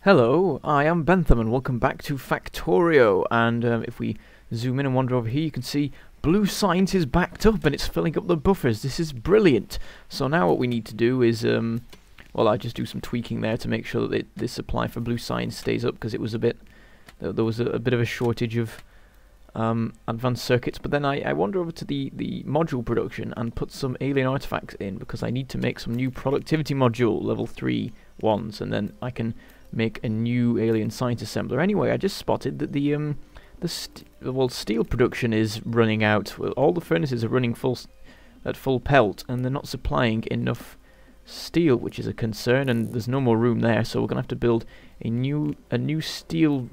Hello, I am Bentham and welcome back to Factorio, and if we zoom in and wander over here you can see blue science is backed up and it's filling up the buffers. This is brilliant. So now what we need to do is, well, I just do some tweaking there to make sure that the supply for blue science stays up, because it was there was a bit of a shortage of advanced circuits. But then I wander over to the module production and put some alien artifacts in, because I need to make some new productivity module level 3 ones, and then I can make a new alien science assembler. Anyway, I just spotted that the steel production is running out. Well, all the furnaces are running at full pelt, and they're not supplying enough steel, which is a concern, and there's no more room there. So we're gonna have to build a new steel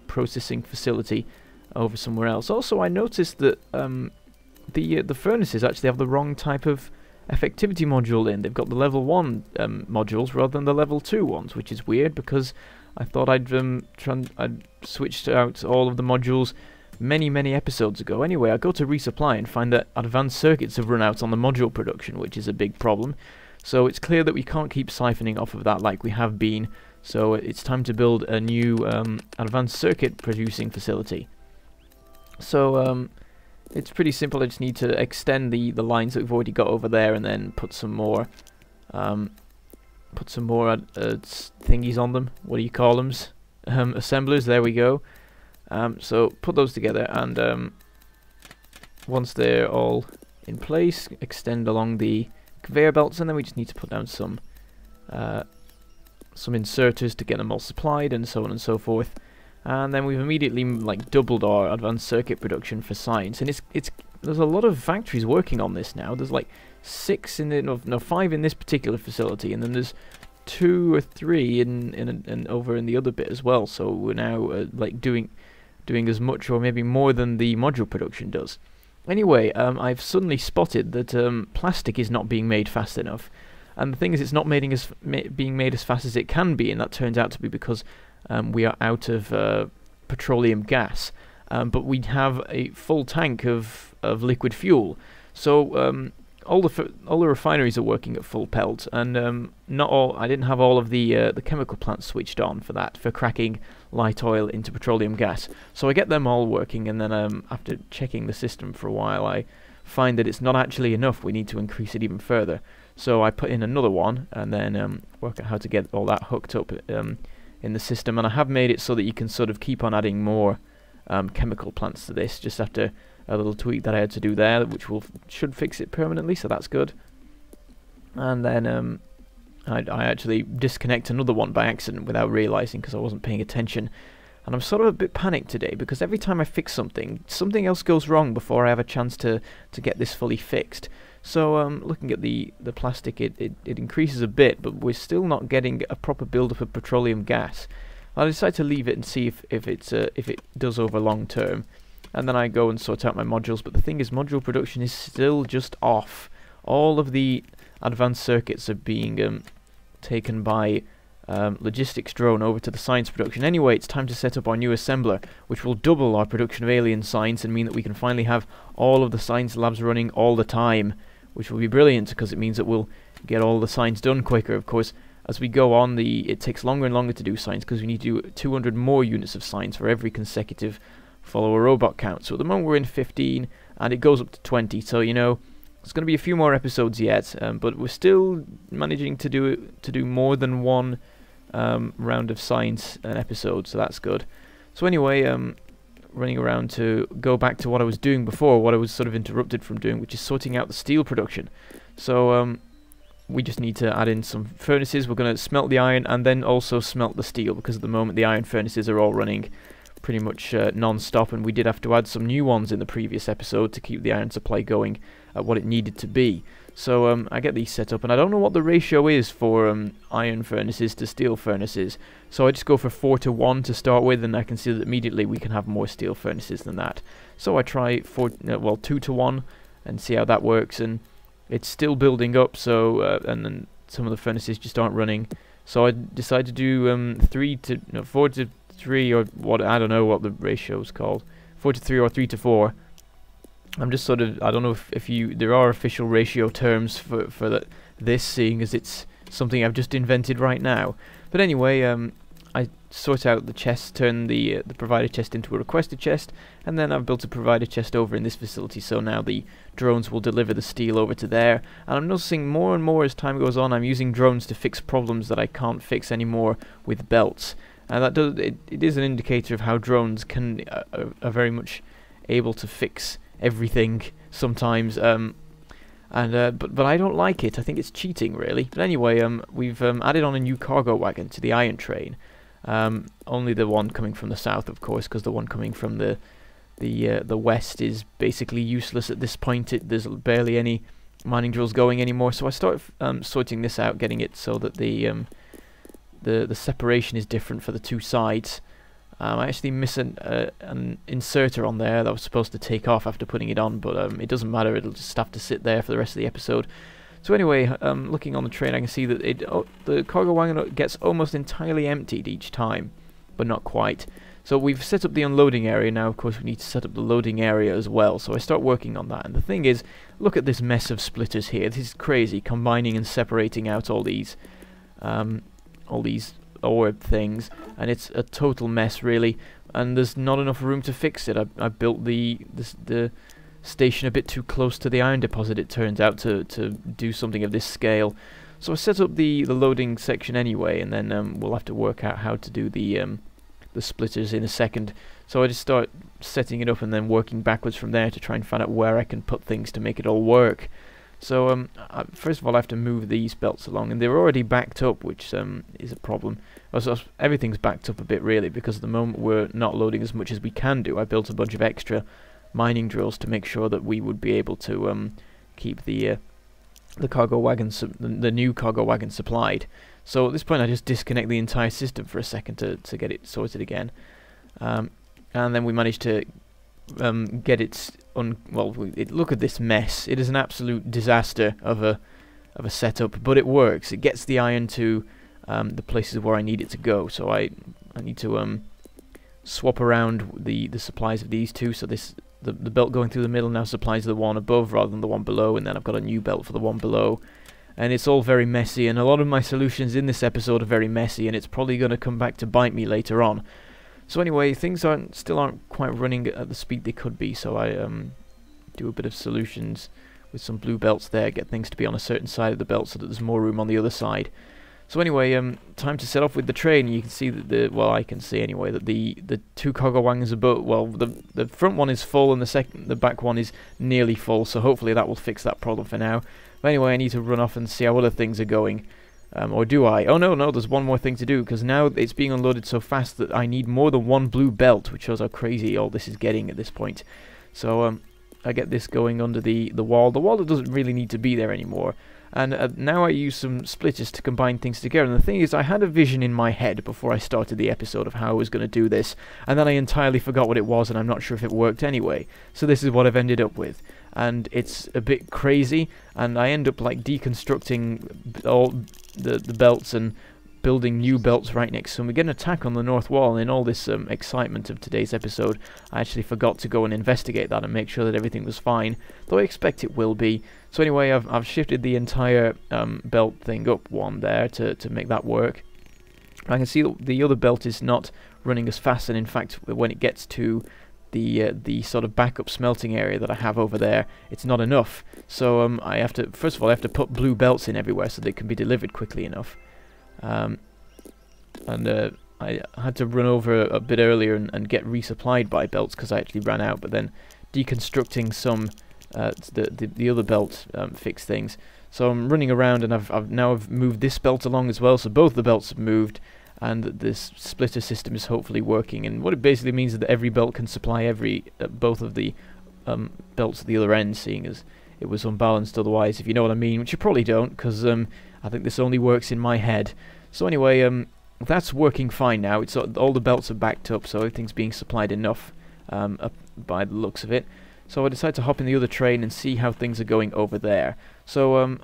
processing facility over somewhere else. Also, I noticed that the furnaces actually have the wrong type of effectivity module in. They've got the level 1 modules rather than the level 2 ones, which is weird, because I thought I'd switched out all of the modules many episodes ago. Anyway, I go to resupply and find that advanced circuits have run out on the module production, which is a big problem. So it's clear that we can't keep siphoning off of that like we have been. So it's time to build a new advanced circuit producing facility. So it's pretty simple. I just need to extend the lines that we've already got over there, and then put some more thingies on them. What do you call them? Assemblers. There we go. So put those together, and once they're all in place, extend along the conveyor belts, and then we just need to put down some inserters to get them all supplied, and so on and so forth. And then we've immediately doubled our advanced circuit production for science, and there's a lot of factories working on this now. There's like 5 in this particular facility, and then there's 2 or 3 in over in the other bit as well. So we're now doing as much or maybe more than the module production does. Anyway, I've suddenly spotted that plastic is not being made fast enough, and the thing is, it's not being made as fast as it can be, and that turns out to be because we are out of petroleum gas, but we have a full tank of liquid fuel. So all the refineries are working at full pelt, and not all. I didn't have all of the chemical plants switched on for cracking light oil into petroleum gas. So I get them all working, and then after checking the system for a while, I find that it's not actually enough. We need to increase it even further. So I put in another one, and then work out how to get all that hooked up in the system, and I have made it so that you can sort of keep on adding more chemical plants to this, just after a little tweak that I had to do there, which should fix it permanently, so that's good. And then I actually disconnect another one by accident without realizing, because I wasn't paying attention. And I'm sort of a bit panicked today, because every time I fix something else goes wrong before I have a chance to get this fully fixed. So looking at the plastic, it increases a bit, but we're still not getting a proper buildup of petroleum gas. I decided to leave it and see if it does over long term, and then I go and sort out my modules. But the thing is, module production is still just off. All of the advanced circuits are being taken by logistics drone over to the science production. Anyway, it's time to set up our new assembler, which will double our production of alien science and mean that we can finally have all of the science labs running all the time, which will be brilliant, because it means that we'll get all the science done quicker. Of course, as we go on, it takes longer and longer to do science, because we need to do 200 more units of science for every consecutive follow a robot count. So at the moment we're in 15, and it goes up to 20. So it's going to be a few more episodes yet, but we're still managing to do more than one round of science an episode, so that's good. So anyway, running around to go back to what I was doing before, what I was sort of interrupted from doing, which is sorting out the steel production. So we just need to add in some furnaces. We're going to smelt the iron and then also smelt the steel, because at the moment the iron furnaces are all running pretty much non-stop, and we did have to add some new ones in the previous episode to keep the iron supply going at what it needed to be. So I get these set up, and I don't know what the ratio is for iron furnaces to steel furnaces, so I just go for 4 to 1 to start with, and I can see that immediately we can have more steel furnaces than that. So I try 2 to 1 and see how that works, and it's still building up. So and then some of the furnaces just aren't running, so I decided to do 4 to 3, or what, I don't know what the ratio is called, 4 to 3 or 3 to 4. I'm just sort of, I don't know if there are official ratio terms for this, seeing as it's something I've just invented right now. But anyway, I sort out the chest, turn the provider chest into a requested chest, and then I've built a provider chest over in this facility, so now the drones will deliver the steel over to there. And I'm noticing more and more as time goes on, I'm using drones to fix problems that I can't fix anymore with belts. And that it is an indicator of how drones can are very much able to fix everything sometimes. But I don't like it. I think it's cheating, really. But anyway, we've added on a new cargo wagon to the iron train. Only the one coming from the south, of course, because the one coming from the west is basically useless at this point. There's barely any mining drills going anymore. So I started sorting this out, getting it so that the separation is different for the two sides. I actually miss an inserter on there that I was supposed to take off after putting it on, but it doesn't matter, it'll just have to sit there for the rest of the episode. So anyway, looking on the train, I can see that the cargo wagon gets almost entirely emptied each time, but not quite. So we've set up the unloading area. Now of course we need to set up the loading area as well, so I start working on that. And the thing is, look at this mess of splitters here. This is crazy, combining and separating out all these ore things, and it's a total mess, really, and there's not enough room to fix it. I built the station a bit too close to the iron deposit, it turns out, to do something of this scale. So I set up the loading section anyway, and then we'll have to work out how to do the splitters in a second. So I just start setting it up and then working backwards from there to try and find out where I can put things to make it all work. So first of all I have to move these belts along, and they're already backed up, which is a problem. Also, everything's backed up a bit, really, because at the moment we're not loading as much as we can do. I built a bunch of extra mining drills to make sure that we would be able to keep the cargo wagon, the new cargo wagon supplied. So at this point I just disconnect the entire system for a second to get it sorted again, and then we managed to get it look at this mess. It is an absolute disaster of a setup, but it works. It gets the iron to the places where I need it to go. So I need to swap around the supplies of these two. So the belt going through the middle now supplies the one above rather than the one below, and then I've got a new belt for the one below. And it's all very messy, and a lot of my solutions in this episode are very messy, and it's probably going to come back to bite me later on. So anyway, things still aren't quite running at the speed they could be, so I do a bit of solutions with some blue belts there, get things to be on a certain side of the belt so that there's more room on the other side. So anyway, time to set off with the train. You can see that I can see anyway that the two cargo wagons are both, the front one is full and the back one is nearly full, so hopefully that will fix that problem for now. But anyway, I need to run off and see how other things are going. Or do I? Oh no, there's one more thing to do, because now it's being unloaded so fast that I need more than one blue belt, which shows how crazy all this is getting at this point. So I get this going under the wall. The wall that doesn't really need to be there anymore. And now I use some splitters to combine things together. And the thing is, I had a vision in my head before I started the episode of how I was going to do this, and then I entirely forgot what it was, and I'm not sure if it worked anyway. So this is what I've ended up with. And it's a bit crazy, and I end up like deconstructing all the belts and building new belts right next to them. We get an attack on the north wall, and in all this excitement of today's episode, I actually forgot to go and investigate that and make sure that everything was fine, though I expect it will be. So anyway, I've shifted the entire belt thing up one there to make that work. I can see that the other belt is not running as fast, and in fact when it gets to the sort of backup smelting area that I have over there, it's not enough. So I have to, first of all, I have to put blue belts in everywhere so they can be delivered quickly enough. I had to run over a bit earlier and get resupplied by belts because I actually ran out, but then deconstructing some the other belt fixed things. So I'm running around, and I've now moved this belt along as well, so both the belts have moved, and this splitter system is hopefully working. And what it basically means is that every belt can supply both of the belts at the other end, seeing as it was unbalanced otherwise, if you know what I mean, which you probably don't, because I think this only works in my head. So anyway, that's working fine now. It's all the belts are backed up, so everything's being supplied enough by the looks of it. So I decided to hop in the other train and see how things are going over there. So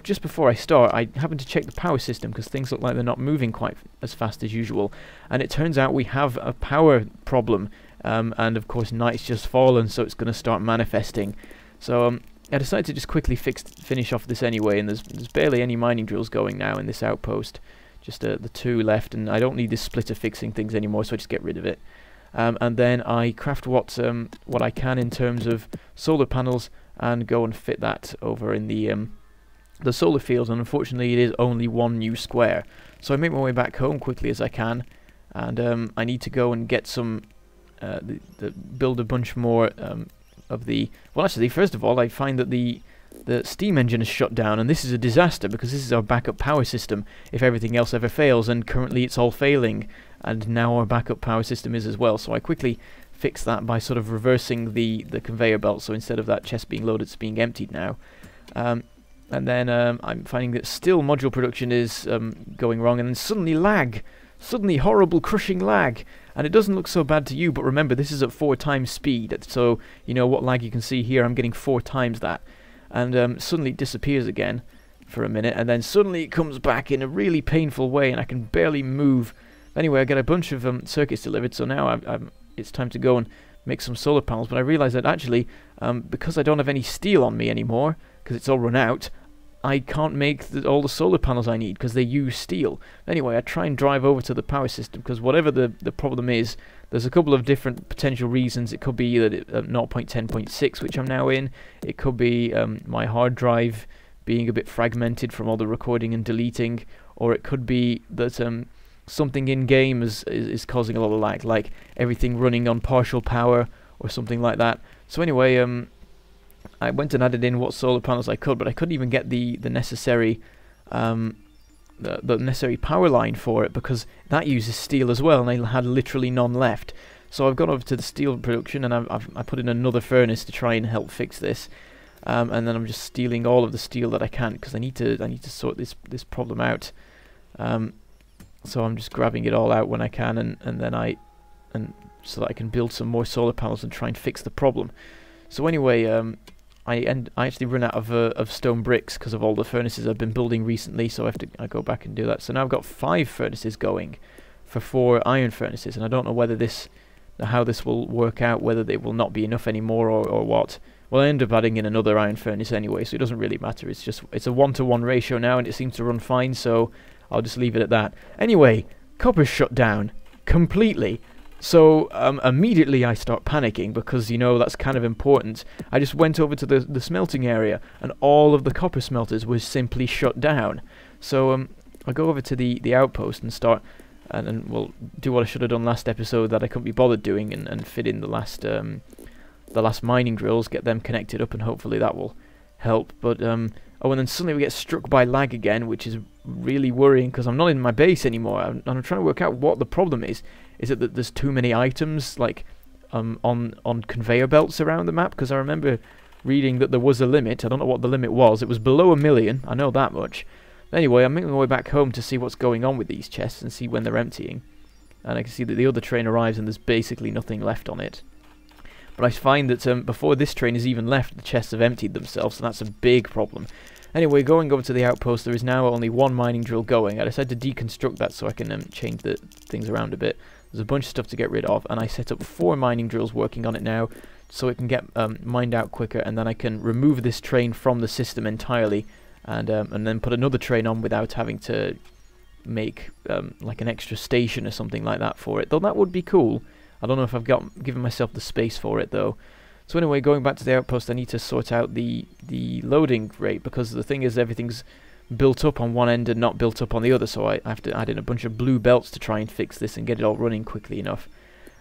just before I start, I happened to check the power system because things look like they're not moving quite as fast as usual. And it turns out we have a power problem, and of course night's just fallen, so it's going to start manifesting. So I decided to just quickly finish off this anyway, and there's barely any mining drills going now in this outpost, just the 2 left, and I don't need this splitter fixing things anymore, so I just get rid of it. And then I craft what I can in terms of solar panels and go and fit that over in the solar field. And unfortunately, it is only 1 new square, so I make my way back home quickly as I can, and I need to go and get some build a bunch more of the. Well, actually, first of all, I find that the steam engine is shut down, and this is a disaster because this is our backup power system if everything else ever fails, and currently it's all failing, and now our backup power system is as well. So I quickly fix that by sort of reversing the conveyor belt, so instead of that chest being loaded, it's being emptied now. And then I'm finding that still module production is going wrong, and then suddenly horrible crushing lag, and it doesn't look so bad to you, but remember this is at 4 times speed, so you know what lag you can see here. I'm getting 4 times that, and suddenly it disappears again for a minute, and then suddenly it comes back in a really painful way, and I can barely move. Anyway, I get a bunch of circuits delivered, so now it's time to go and make some solar panels. But I realize that actually, because I don't have any steel on me anymore, because it's all run out, I can't make all the solar panels I need because they use steel. Anyway, I try and drive over to the power system, because whatever the problem is, there's a couple of different potential reasons. It could be that 0.10.6, which I'm now in. It could be my hard drive being a bit fragmented from all the recording and deleting, or it could be that something in game is causing a lot of lag, like everything running on partial power or something like that. So anyway, I went and added in what solar panels I could, but I couldn't even get the necessary the necessary power line for it, because that uses steel as well, and I had literally none left. So I've gone over to the steel production, and I put in another furnace to try and help fix this. And then I'm just stealing all of the steel that I can, because I need to sort this problem out. So I'm just grabbing it all out when I can, and then so that I can build some more solar panels and try and fix the problem. So anyway, I actually run out of stone bricks because of all the furnaces I've been building recently, so I go back and do that. So now I've got 5 furnaces going for 4 iron furnaces, and I don't know whether how this will work out, whether they will not be enough anymore or what. Well, I end up adding in another iron furnace anyway, so it doesn't really matter. It's a 1-to-1 ratio now, and it seems to run fine, so I'll just leave it at that. Anyway, copper's shut down completely. So immediately I start panicking, because, you know, that's kind of important. I just went over to the smelting area, and all of the copper smelters were simply shut down. So I go over to the outpost and start, and we'll do what I should have done last episode that I couldn't be bothered doing, and fit in the last mining drills, get them connected up, and hopefully that will help. But oh, and then suddenly we get struck by lag again, which is really worrying, because I'm not in my base anymore. I'm trying to work out what the problem is. Is it that there's too many items, like, on conveyor belts around the map? Because I remember reading that there was a limit. I don't know what the limit was. It was below 1 million, I know that much. Anyway, I'm making my way back home to see what's going on with these chests and see when they're emptying. And I can see that the other train arrives and there's basically nothing left on it. But I find that before this train has even left, the chests have emptied themselves, so that's a big problem. Anyway, going over to the outpost, there is now only 1 mining drill going. I decided to deconstruct that so I can change the things around a bit. There's a bunch of stuff to get rid of, and I set up 4 mining drills working on it now, so it can get mined out quicker, and then I can remove this train from the system entirely, and then put another train on without having to make like an extra station or something like that for it. Though that would be cool. I don't know if I've given myself the space for it though. So anyway, going back to the outpost, I need to sort out the loading rate, because the thing is everything's built up on one end and not built up on the other, so I have to add in a bunch of blue belts to try and fix this and get it all running quickly enough.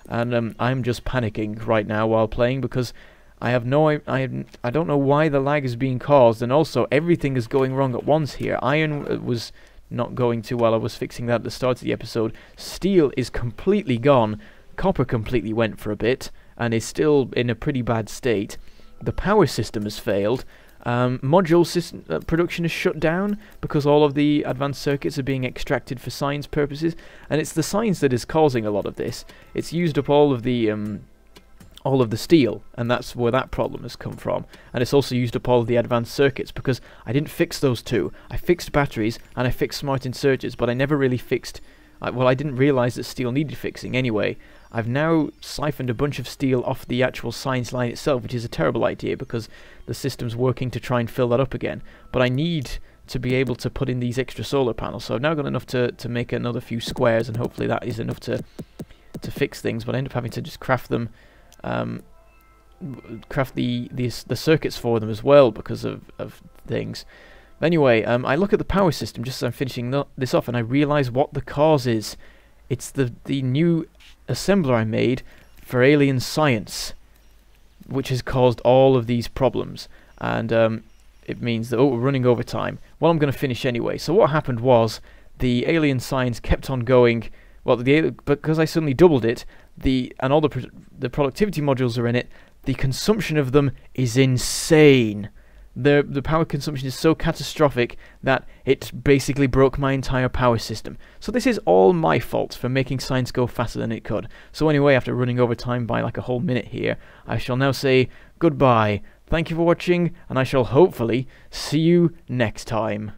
And I'm just panicking right now while playing, because I don't know why the lag is being caused, and also everything is going wrong at once here. Iron was not going too well. I was fixing that at the start of the episode. Steel is completely gone. Copper completely went for a bit and is still in a pretty bad state. The power system has failed. Module system production is shut down because all of the advanced circuits are being extracted for science purposes, and it's the science that is causing a lot of this. It's used up all of the steel, and that's where that problem has come from. And it's also used up all of the advanced circuits, because I didn't fix those two. I fixed batteries and I fixed smart inserters, but I never really fixed. Well, I didn't realize that steel needed fixing anyway. I've now siphoned a bunch of steel off the actual science line itself, which is a terrible idea because the system's working to try and fill that up again. But I need to be able to put in these extra solar panels. So I've now got enough to make another few squares, and hopefully that is enough to fix things, but I end up having to just craft them, craft the circuits for them as well because of things. Anyway, I look at the power system just as I'm finishing this off, and I realise what the cause is. It's the new assembler I made for alien science, which has caused all of these problems, and it means that, oh, we're running over time. Well, I'm going to finish anyway. So what happened was the alien science kept on going. Well, because I suddenly doubled it, and all the productivity modules are in it, the consumption of them is insane. The power consumption is so catastrophic that it basically broke my entire power system. So this is all my fault for making science go faster than it could. So anyway, after running over time by like a whole minute here, I shall now say goodbye. Thank you for watching, and I shall hopefully see you next time.